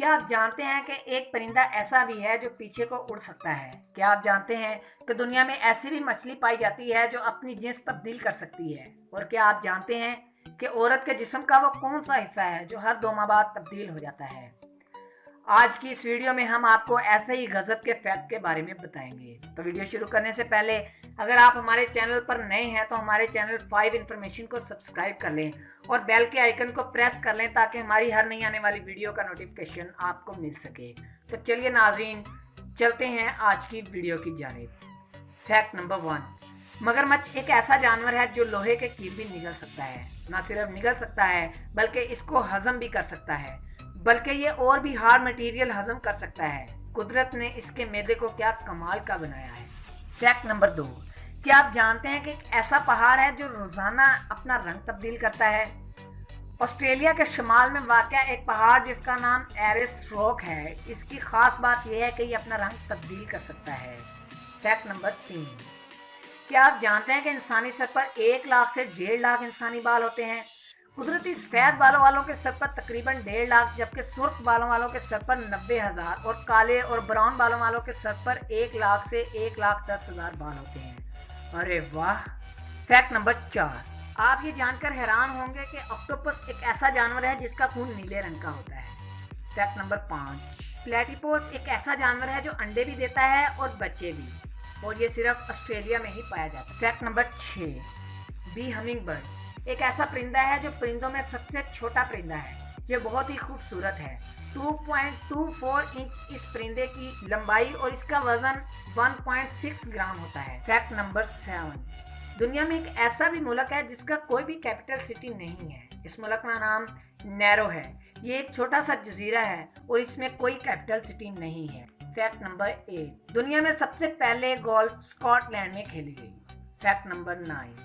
क्या आप जानते हैं कि एक परिंदा ऐसा भी है जो पीछे को उड़ सकता है? क्या आप जानते हैं कि दुनिया में ऐसी भी मछली पाई जाती है जो अपनी जिन्स तब्दील कर सकती है? और क्या आप जानते हैं कि औरत के जिस्म का वो कौन सा हिस्सा है जो हर 2 माह बाद तब्दील हो जाता है? आज की इस वीडियो में हम आपको ऐसे ही गजब के फैक्ट के बारे में बताएंगे। तो वीडियो शुरू करने से पहले अगर आप हमारे चैनल पर नए हैं तो हमारे चैनल 5 इन्फॉर्मेशन को सब्सक्राइब कर लें और बेल के आइकन को प्रेस कर लें ताकि हमारी हर नई आने वाली वीडियो का नोटिफिकेशन आपको मिल सके। तो चलिए नाजरीन, चलते हैं आज की वीडियो की जानिब। फैक्ट नंबर 1, मगरमच्छ एक ऐसा जानवर है जो लोहे के कील भी निगल सकता है। न सिर्फ निगल सकता है बल्कि इसको हजम भी कर सकता है, बल्कि ये और भी हार्ड मटेरियल हजम कर सकता है। कुदरत ने इसके मैदे को क्या कमाल का बनाया है। फैक्ट नंबर 2, क्या आप जानते हैं कि एक ऐसा पहाड़ है जो रोजाना अपना रंग तब्दील करता है? ऑस्ट्रेलिया के शुमाल में वाक़या एक पहाड़ जिसका नाम एरिस रॉक है, इसकी खास बात यह है कि ये अपना रंग तब्दील कर सकता है। फैक्ट नंबर 3, क्या आप जानते हैं कि इंसानी सर पर 1 लाख से 1.5 लाख इंसानी बाल होते हैं? कुदरती सफेद बालों वालों के सर पर तकरीबन 1.5 लाख, जबकि सुर्ख बालों वालों के सर पर 90,000 और काले और ब्राउन बालों वालों के सर पर 1 लाख से 1,10,000 बाल होते हैं। अरे वाह। फैक्ट नंबर 4, आप ये जानकर हैरान होंगे कि ऑक्टोपस एक ऐसा जानवर है जिसका खून नीले रंग का होता है। फैक्ट नंबर 5, प्लेटिपोस एक ऐसा जानवर है जो अंडे भी देता है और बच्चे भी, और ये सिर्फ ऑस्ट्रेलिया में ही पाया जाता है। Fact number 6, bee hummingbird एक ऐसा परिंदा है जो परिंदों में सबसे छोटा परिंदा है। ये बहुत ही खूबसूरत है। 2.24 इंच इस परिंदे की लंबाई और इसका वजन 1.6 ग्राम होता है। फैक्ट नंबर 7, दुनिया में एक ऐसा भी मुल्क है जिसका कोई भी कैपिटल सिटी नहीं है। इस मुल्क का नाम नैरो है। ये एक छोटा सा जजीरा है और इसमें कोई कैपिटल सिटी नहीं है। फैक्ट नंबर 8, दुनिया में सबसे पहले गोल्फ स्कॉटलैंड में खेली गई। फैक्ट नंबर 9,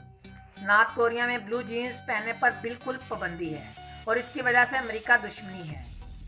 नॉर्थ कोरिया में ब्लू जीन्स पहनने पर बिल्कुल पाबंदी है और इसकी वजह से अमेरिका दुश्मनी है।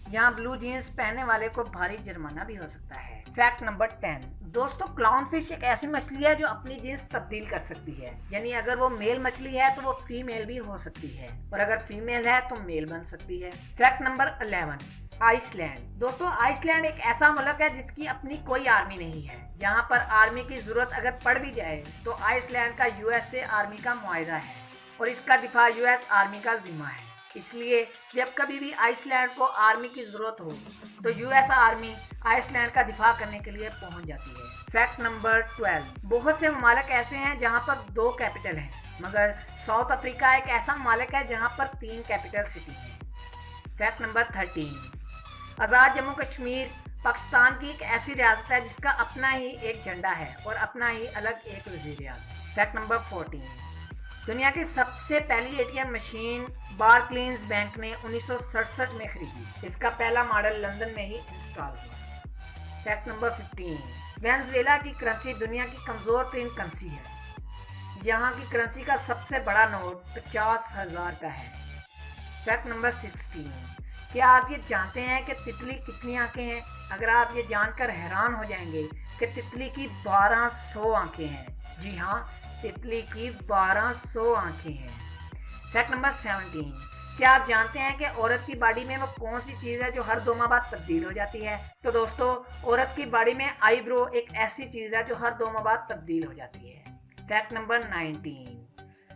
यहाँ ब्लू जीन्स पहनने वाले को भारी जुर्माना भी हो सकता है। फैक्ट नंबर 10, दोस्तों क्लाउन फिश एक ऐसी मछली है जो अपनी जीन्स तब्दील कर सकती है, यानी अगर वो मेल मछली है तो वो फीमेल भी हो सकती है और अगर फीमेल है तो मेल बन सकती है। Fact number 11, Iceland. दोस्तों आइसलैंड एक ऐसा मुल्क है जिसकी अपनी कोई आर्मी नहीं है। यहाँ पर आर्मी की जरूरत अगर पड़ भी जाए तो आइसलैंड का यूएस से आर्मी का मुआहदा है और इसका दिफा यूएस आर्मी का जिम्मा है। इसलिए जब कभी भी आइसलैंड को आर्मी की जरूरत हो तो यूएस आर्मी आइसलैंड का दिफा करने के लिए पहुंच जाती है। फैक्ट नंबर 12, बहुत से ममालिक ऐसे हैं जहां पर 2 कैपिटल हैं, मगर साउथ अफ्रीका एक ऐसा ममालिक है जहां पर 3 कैपिटल सिटी हैं। फैक्ट नंबर 13, आज़ाद जम्मू कश्मीर पाकिस्तान की एक ऐसी रियासत है जिसका अपना ही एक झंडा है और अपना ही अलग एक वज़ीर-ए-आज़म। फैक्ट नंबर 14, दुनिया की सबसे पहली एटीएम मशीन बार्कलेज बैंक ने 1967 में खरीदी। इसका पहला मॉडल लंदन में ही इंस्टॉल हुआ। फैक्ट नंबर 15, वेनेजुएला की करेंसी दुनिया की कमज़ोर तरीन करेंसी है। यहाँ की करेंसी का सबसे बड़ा नोट 50,000 का है। फैक्ट नंबर 16, क्या आप ये जानते हैं कि तितली कितनी आंखें हैं? अगर आप ये जानकर हैरान हो जाएंगे कि तितली की 1200 आंखें हैं। जी हाँ, तितली की 1200 आंखें हैं। फैक्ट नंबर 17, क्या आप जानते हैं कि औरत की बॉडी में वो कौन सी चीज़ है जो हर 2 माह बाद तब्दील हो जाती है? तो दोस्तों औरत की बॉडी में आईब्रो एक ऐसी चीज़ है जो हर 2 माह बाद तब्दील हो जाती है। फैक्ट नंबर 19,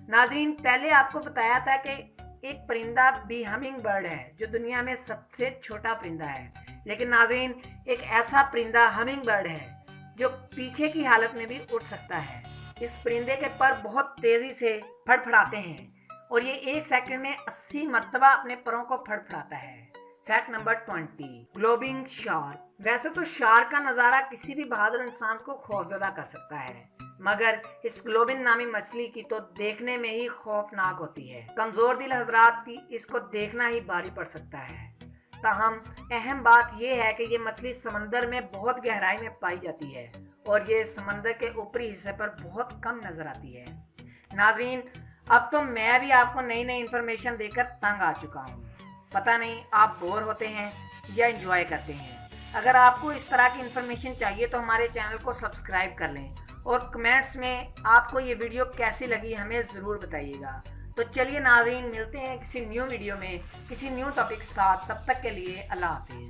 नाज़रीन पहले आपको बताया था कि एक परिंदा बी हमिंग बर्ड है जो दुनिया में सबसे छोटा परिंदा है, लेकिन नाज़रीन एक ऐसा परिंदा हमिंग बर्ड है जो पीछे की हालत में भी उड़ सकता है। इस परिंदे के पर बहुत तेजी से फड़फड़ाते हैं और ये 1 सेकंड में 80 मरतबा अपने परों को फड़फड़ाता है। फैक्ट नंबर 20, ग्लोबिंग शार्क। वैसे तो शार्क का नज़ारा किसी भी बहादुर इंसान को खौफजदा कर सकता है, मगर इस ग्लोबिन नामी मछली की तो देखने में ही खौफनाक होती है। कमजोर दिल हजरात की इसको देखना ही भारी पड़ सकता है। ताहम अहम बात यह है कि ये मछली समंदर में बहुत गहराई में पाई जाती है और ये समंदर के ऊपरी हिस्से पर बहुत कम नजर आती है। नाजरीन अब तो मैं भी आपको नई नई इन्फॉर्मेशन देकर तंग आ चुका हूँ। पता नहीं आप बोर होते हैं या एंजॉय करते हैं। अगर आपको इस तरह की इन्फॉर्मेशन चाहिए तो हमारे चैनल को सब्सक्राइब कर लें और कमेंट्स में आपको ये वीडियो कैसी लगी हमें ज़रूर बताइएगा। तो चलिए नाज़रीन, मिलते हैं किसी न्यू वीडियो में किसी न्यू टॉपिक के साथ। तब तक के लिए अल्लाह हाफिज़।